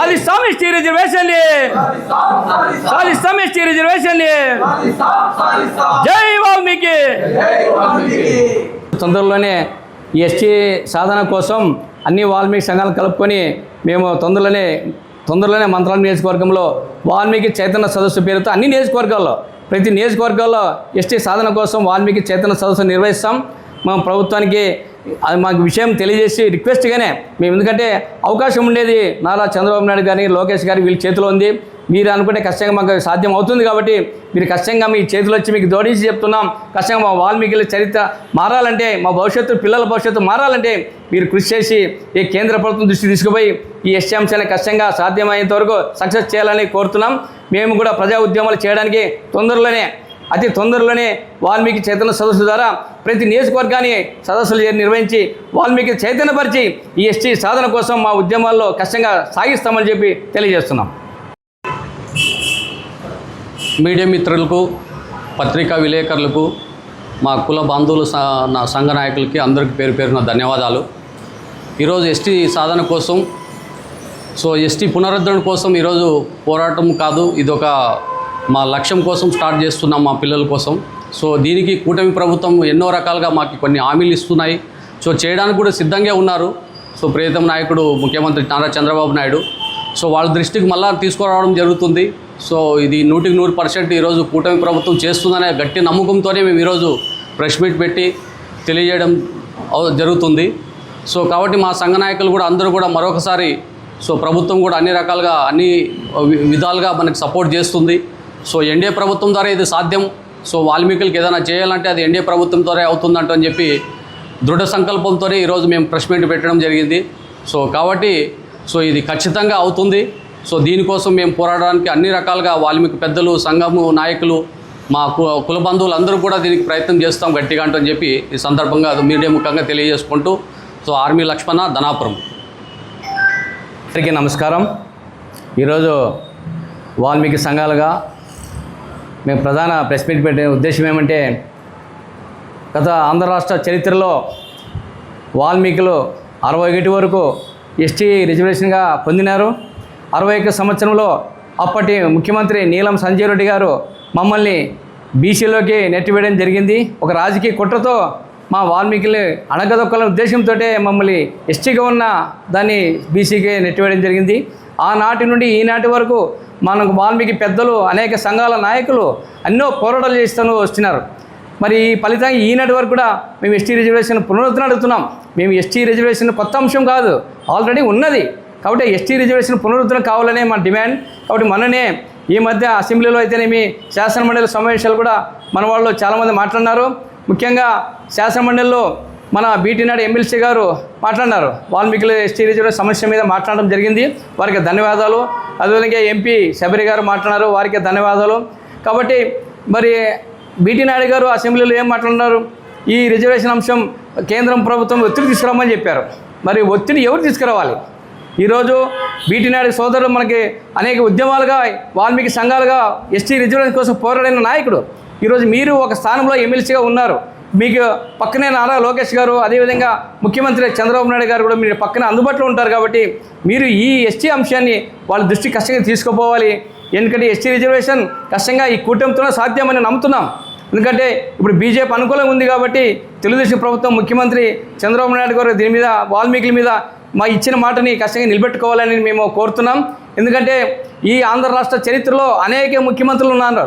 సాధిస్తాం ఎస్టీ రిజర్వేషన్ని, సాధిస్తాం ఎస్టీ రిజర్వేషన్ని. జై వాల్మీకి. తొందరలోనే ఈ ఎస్టీ సాధన కోసం అన్ని వాల్మీకి సంఘాలను కలుపుకొని మేము తొందరలోనే మంత్రాలయం నియోజకవర్గంలో వాల్మీకి చైతన్య సదస్సు పేరుతో అన్ని నియోజకవర్గాల్లో ప్రతి నియోజకవర్గాల్లో ఎస్టీ సాధన కోసం వాల్మీకి చైతన్య సదస్సు నిర్వహిస్తాం. మా ప్రభుత్వానికి అది మాకు విషయం తెలియజేసి రిక్వెస్ట్గానే మేము, ఎందుకంటే అవకాశం ఉండేది నారా చంద్రబాబు నాయుడు గారి, లోకేష్ గారి వీళ్ళ చేతిలో ఉంది. మీరు అనుకుంటే ఖచ్చితంగా మాకు సాధ్యం అవుతుంది కాబట్టి మీరు ఖచ్చితంగా మీ చేతిలో వచ్చి మీకు జోడించి చెప్తున్నాం. ఖచ్చితంగా మా వాల్మీకి చరిత్ర మారాలంటే, మా భవిష్యత్తు పిల్లల భవిష్యత్తు మారాలంటే మీరు కృషి చేసి ఈ కేంద్ర ప్రభుత్వం దృష్టి తీసుకుపోయి ఈ ఎస్టీ అంశాన్ని ఖచ్చితంగా సాధ్యమైనంత వరకు సక్సెస్ చేయాలని కోరుతున్నాం. మేము కూడా ప్రజా ఉద్యమాలు చేయడానికి అతి తొందరలోనే వాల్మీకి చైతన్య సదస్సు ద్వారా ప్రతి నియోజకవర్గాన్ని సదస్సులు నిర్వహించి వాల్మీకి చైతన్యపరిచి ఈ ఎస్టీ సాధన కోసం మా ఉద్యమాల్లో కష్టంగా సాగిస్తామని చెప్పి తెలియజేస్తున్నాం. మీడియా మిత్రులకు, పత్రికా విలేకరులకు, మా కుల బంధువులు, నా సంఘ నాయకులకి అందరికీ పేరు పేరున ధన్యవాదాలు. ఈరోజు ఎస్టీ సాధన కోసం, ఎస్టీ పునరుద్ధరణ కోసం ఈరోజు పోరాటం కాదు, ఇదొక మా లక్ష్యం కోసం స్టార్ట్ చేస్తున్నాం, మా పిల్లల కోసం. దీనికి కూటమి ప్రభుత్వం ఎన్నో రకాలుగా మాకు కొన్ని హామీలు ఇస్తున్నాయి. చేయడానికి కూడా సిద్ధంగా ఉన్నారు. ప్రియతమ నాయకుడు ముఖ్యమంత్రి నారా చంద్రబాబు నాయుడు వాళ్ళ దృష్టికి మళ్ళా తీసుకురావడం జరుగుతుంది. ఇది 100% ఈరోజు కూటమి ప్రభుత్వం చేస్తుందనే గట్టి నమ్మకంతోనే మేము ఈరోజు ప్రెస్ మీట్ పెట్టి తెలియజేయడం జరుగుతుంది. కాబట్టి మా సంఘ నాయకులు కూడా అందరూ కూడా మరొకసారి ప్రభుత్వం కూడా అన్ని రకాలుగా అన్ని విధాలుగా మనకు సపోర్ట్ చేస్తుంది. ఎన్డీఏ ప్రభుత్వం ద్వారా ఇది సాధ్యం. వాల్మీకులకి ఏదైనా చేయాలంటే అది ఎన్డీఏ ప్రభుత్వం ద్వారా అవుతుందంటని చెప్పి దృఢ సంకల్పంతోనే ఈరోజు మేము ప్రెస్ మీట్ పెట్టడం జరిగింది. కాబట్టి ఇది ఖచ్చితంగా అవుతుంది. దీనికోసం మేము పోరాడడానికి అన్ని రకాలుగా వాల్మీకి పెద్దలు, సంఘము నాయకులు, మా కుల బంధువులు అందరూ కూడా దీనికి ప్రయత్నం చేస్తాం గట్టిగా అంటని చెప్పి ఈ సందర్భంగా మీడియా ముఖంగా తెలియజేసుకుంటూ ఆర్మీ లక్ష్మణ, ధనాపురం. అందరికీ నమస్కారం. ఈరోజు వాల్మీకి సంఘాలుగా మేము ప్రధాన ప్రెస్ మీట్ పెట్టే ఉద్దేశం ఏమంటే, గత ఆంధ్ర రాష్ట్ర చరిత్రలో వాల్మీకులు 61 వరకు ఎస్టీ రిజర్వేషన్గా పొందినారు. 61 సంవత్సరంలో అప్పటి ముఖ్యమంత్రి నీలం సంజయ్ రెడ్డి గారు మమ్మల్ని బీసీలోకి నెట్టివేయడం జరిగింది. ఒక రాజకీయ కుట్రతో మా వాల్మీకులు అణగదొక్కాలనే ఉద్దేశంతో మమ్మల్ని ఎస్టీగా ఉన్న దాన్ని బీసీకి నెట్టివేయడం జరిగింది. ఆనాటి నుండి ఈనాటి వరకు మనకు వాల్మీకి పెద్దలు, అనేక సంఘాల నాయకులు ఎన్నో పోరాటాలు చేస్తూ వస్తున్నారు. మరి ఈ ఫలితంగా ఈనాటి వరకు కూడా మేము ఎస్టీ రిజర్వేషన్ పునరుద్ధరణ అడుగుతున్నాం. మేము ఎస్టీ రిజర్వేషన్ కొత్త అంశం కాదు, ఆల్రెడీ ఉన్నది. కాబట్టి ఎస్టీ రిజర్వేషన్ పునరుద్ధరణ కావాలనే మా డిమాండ్. కాబట్టి మొన్ననే ఈ మధ్య అసెంబ్లీలో అయితేనేమి శాసనమండలి సమావేశాలు కూడా మన వాళ్ళు చాలామంది మాట్లాడినారు. ముఖ్యంగా శాసనమండలిలో మన బీటీ నాయుడు ఎమ్మెల్సీ గారు మాట్లాడినారు. వాల్మీకుల ఎస్టీ రిజర్వేషన్ సమస్య మీద మాట్లాడడం జరిగింది. వారికి ధన్యవాదాలు. అదేవిధంగా ఎంపీ శబరి గారు మాట్లాడినారు, వారికి ధన్యవాదాలు. కాబట్టి మరి బీటీ నాయుడు గారు అసెంబ్లీలో ఏం మాట్లాడినారు, ఈ రిజర్వేషన్ అంశం కేంద్రం ప్రభుత్వం ఒత్తిడి తీసుకురామని చెప్పారు. మరి ఒత్తిడి ఎవరు తీసుకురావాలి? ఈరోజు బీటీ నాయుడు సోదరులు మనకి అనేక ఉద్యమాలుగా, వాల్మీకి సంఘాలుగా ఎస్టీ రిజర్వేషన్ కోసం పోరాడిన నాయకుడు. ఈరోజు మీరు ఒక స్థానంలో ఎమ్మెల్సీగా ఉన్నారు. మీకు పక్కనే నారా లోకేష్ గారు, అదేవిధంగా ముఖ్యమంత్రి చంద్రబాబు నాయుడు గారు కూడా మీరు పక్కన అందుబాటులో ఉంటారు. కాబట్టి మీరు ఈ ఎస్టీ అంశాన్ని వాళ్ళ దృష్టికి కష్టంగా తీసుకుపోవాలి. ఎందుకంటే ఎస్టీ రిజర్వేషన్ కష్టంగా ఈ కూటమితోనే సాధ్యమని నమ్ముతున్నాం. ఎందుకంటే ఇప్పుడు బీజేపీ అనుకూలంగా ఉంది కాబట్టి తెలుగుదేశం ప్రభుత్వం, ముఖ్యమంత్రి చంద్రబాబు నాయుడు గారు దీని మీద, వాల్మీకుల మీద మా ఇచ్చిన మాటని కష్టంగా నిలబెట్టుకోవాలని మేము కోరుతున్నాం. ఎందుకంటే ఈ ఆంధ్ర రాష్ట్ర చరిత్రలో అనేక ముఖ్యమంత్రులు ఉన్నారు.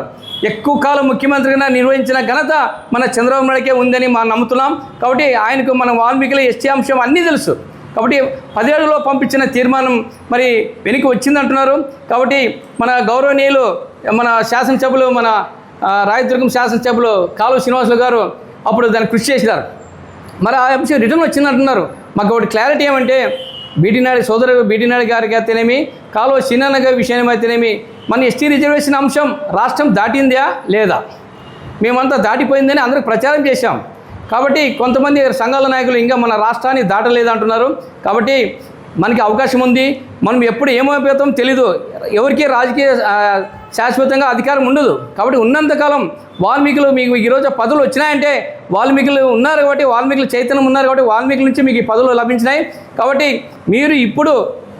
ఎక్కువ కాలం ముఖ్యమంత్రిగా నిర్వహించిన ఘనత మన చంద్రబాబు నాయుడుకే ఉందని మనం నమ్ముతున్నాం. కాబట్టి ఆయనకు మన వాల్మీకుల ఎస్టీ అంశం అన్నీ తెలుసు. కాబట్టి 17లో పంపించిన తీర్మానం మరి వెనక్కి వచ్చిందంటున్నారు. కాబట్టి మన గౌరవనీయులు, మన శాసనసభ్యులు, మన రాయదుర్గం శాసనసభ్యులు కాలువ శ్రీనివాసులు గారు అప్పుడు దాన్ని కృషి చేసినారు. మరి ఆ అంశం రిటర్న్ వచ్చిందంటున్నారు. మాకు ఒకటి క్లారిటీ ఏమంటే, బీటీ నాయుడు సోదరుడు బీటీ నాయుడు గారికి అయితేనేమి, కాలువ శ్రీనారాయణ గారి విషయం అయితేనేమి, మన ఎస్టీ రిజర్వేషన్ అంశం రాష్ట్రం దాటిందా లేదా, మేమంతా దాటిపోయిందని అందరికి ప్రచారం చేశాం. కాబట్టి కొంతమంది సంఘాల నాయకులు ఇంకా మన రాష్ట్రాన్ని దాటలేదంటున్నారు. కాబట్టి మనకి అవకాశం ఉంది. మనం ఎప్పుడు ఏమైపోతాం తెలీదు. ఎవరికి రాజకీయ శాశ్వతంగా అధికారం ఉండదు. కాబట్టి ఉన్నంతకాలం వాల్మీకులు మీకు ఈరోజు పదవులు వచ్చినాయంటే వాల్మీకులు ఉన్నారు కాబట్టి, వాల్మీకులు చైతన్యం ఉన్నారు కాబట్టి వాల్మీకుల నుంచి మీకు ఈ పదవులు లభించినాయి. కాబట్టి మీరు ఇప్పుడు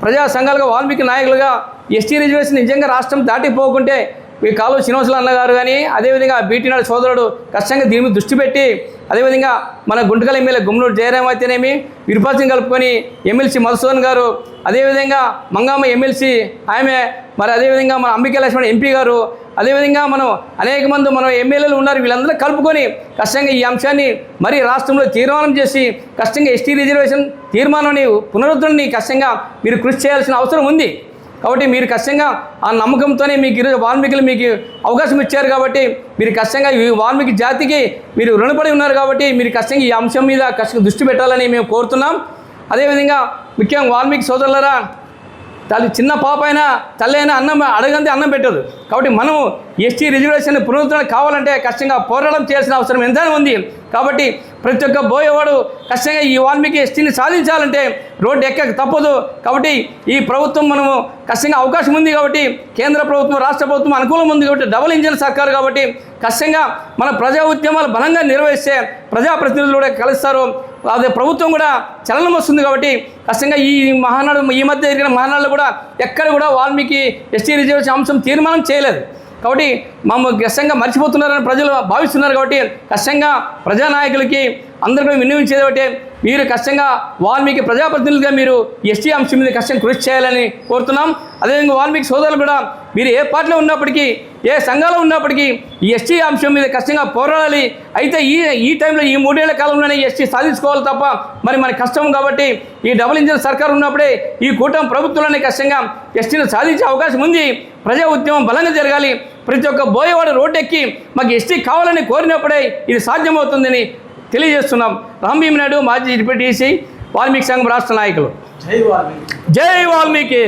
ప్రజా సంఘాలుగా వాల్మీకి నాయకులుగా ఎస్టీ రిజర్వేషన్ నిజంగా రాష్ట్రం దాటిపోకుంటే ఈ కాలువ శ్రీనివాసులు అన్నగారు కానీ అదేవిధంగా బీటీ నాడు సోదరుడు కష్టంగా దీని మీద దృష్టి పెట్టి అదేవిధంగా మన గుంటకల్ ఎమ్మెల్యే గుమ్మనూరు జయరాం అయితేనేమి విరుపాసం కలుపుకొని ఎమ్మెల్సీ మధుసూదన్ గారు అదేవిధంగా మంగామ ఎమ్మెల్సీ ఆమె మరి అదేవిధంగా మన అంబికా లక్ష్మణ్ ఎంపీ గారు అదేవిధంగా మనం అనేక మంది మన ఎమ్మెల్యేలు ఉన్నారు వీళ్ళందరూ కలుపుకొని కష్టంగా ఈ అంశాన్ని మరి రాష్ట్రంలో తీర్మానం చేసి కష్టంగా ఎస్టీ రిజర్వేషన్ తీర్మానాన్ని పునరుద్ధరణని కష్టంగా మీరు కృషి చేయాల్సిన అవసరం ఉంది. కాబట్టి మీరు కష్టంగా ఆ నమ్మకంతోనే మీకు ఈరోజు వాల్మీకులు మీకు అవకాశం ఇచ్చారు కాబట్టి మీరు కష్టంగా ఈ వాల్మీకి జాతికి మీరు రుణపడి ఉన్నారు కాబట్టి మీరు కష్టంగా ఈ అంశం మీద కష్టంగా దృష్టి పెట్టాలని మేము కోరుతున్నాం. అదేవిధంగా ముఖ్యంగా వాల్మీకి సోదరులరా తల్లి చిన్న పాప అయినా తల్లి అయినా అన్నం అడగంది అన్నం పెట్టదు. కాబట్టి మనము ఎస్టీ రిజర్వేషన్ పునరుద్ధరణ కావాలంటే కష్టంగా పోరాటం చేయాల్సిన అవసరం ఎంతైనా ఉంది. కాబట్టి ప్రతి ఒక్క బోయేవాడు కష్టంగా ఈ వాల్మీకి ఎస్టీని సాధించాలంటే రోడ్డు ఎక్కక తప్పదు. కాబట్టి ఈ ప్రభుత్వం మనము కష్టంగా అవకాశం ఉంది కాబట్టి కేంద్ర ప్రభుత్వం రాష్ట్ర ప్రభుత్వం అనుకూలం ఉంది కాబట్టి డబుల్ ఇంజిన్ సర్కారు కాబట్టి కష్టంగా మన ప్రజా ఉద్యమాలు బలంగా నిర్వహిస్తే ప్రజాప్రతినిధులు కూడా కలుస్తారు. అదే ప్రభుత్వం కూడా చలనం వస్తుంది కాబట్టి కష్టంగా ఈ మహానాడు ఈ మధ్య జరిగిన మహానాడులో కూడా ఎక్కడ కూడా వాల్మీకి ఎస్టీ రిజర్వేషన్ అంశం తీర్మానం చేయలేదు. కాబట్టి మమ్మల్ని కష్టంగా మర్చిపోతున్నారని ప్రజలు భావిస్తున్నారు. కాబట్టి కష్టంగా ప్రజానాయకులకి అందరికీ విన్నవించేది ఒకటి, మీరు కష్టంగా వాల్మీకి ప్రజాప్రతినిధులుగా మీరు ఎస్టీ అంశం మీద కష్టంగా కృషి చేయాలని కోరుతున్నాం. అదేవిధంగా వాల్మీకి సోదరులు కూడా మీరు ఏ పార్టీలో ఉన్నప్పటికీ ఏ సంఘాలు ఉన్నప్పటికీ ఈ ఎస్టీ అంశం మీద కష్టంగా పోరాడాలి. అయితే ఈ టైంలో ఈ 3 ఏళ్ల కాలంలోనే ఎస్టీ సాధించుకోవాలి తప్ప మరి మన కష్టం కాబట్టి ఈ డబుల్ ఇంజిన్ సర్కార్ ఉన్నప్పుడే ఈ కూటమి ప్రభుత్వంలోనే కష్టంగా ఎస్టీని సాధించే అవకాశం ఉంది. ప్రజా ఉద్యమం బలంగా జరగాలి. ప్రతి ఒక్క బోయేవాడు రోడ్డెక్కి మాకు ఎస్టీ కావాలని కోరినప్పుడే ఇది సాధ్యమవుతుందని తెలియజేస్తున్నాం. రాంభీమ్ నాయుడు మాజీ డిప్యూటీ డీసీ వాల్మీకి సంఘం రాష్ట్ర నాయకులు. జై వాల్మీకి.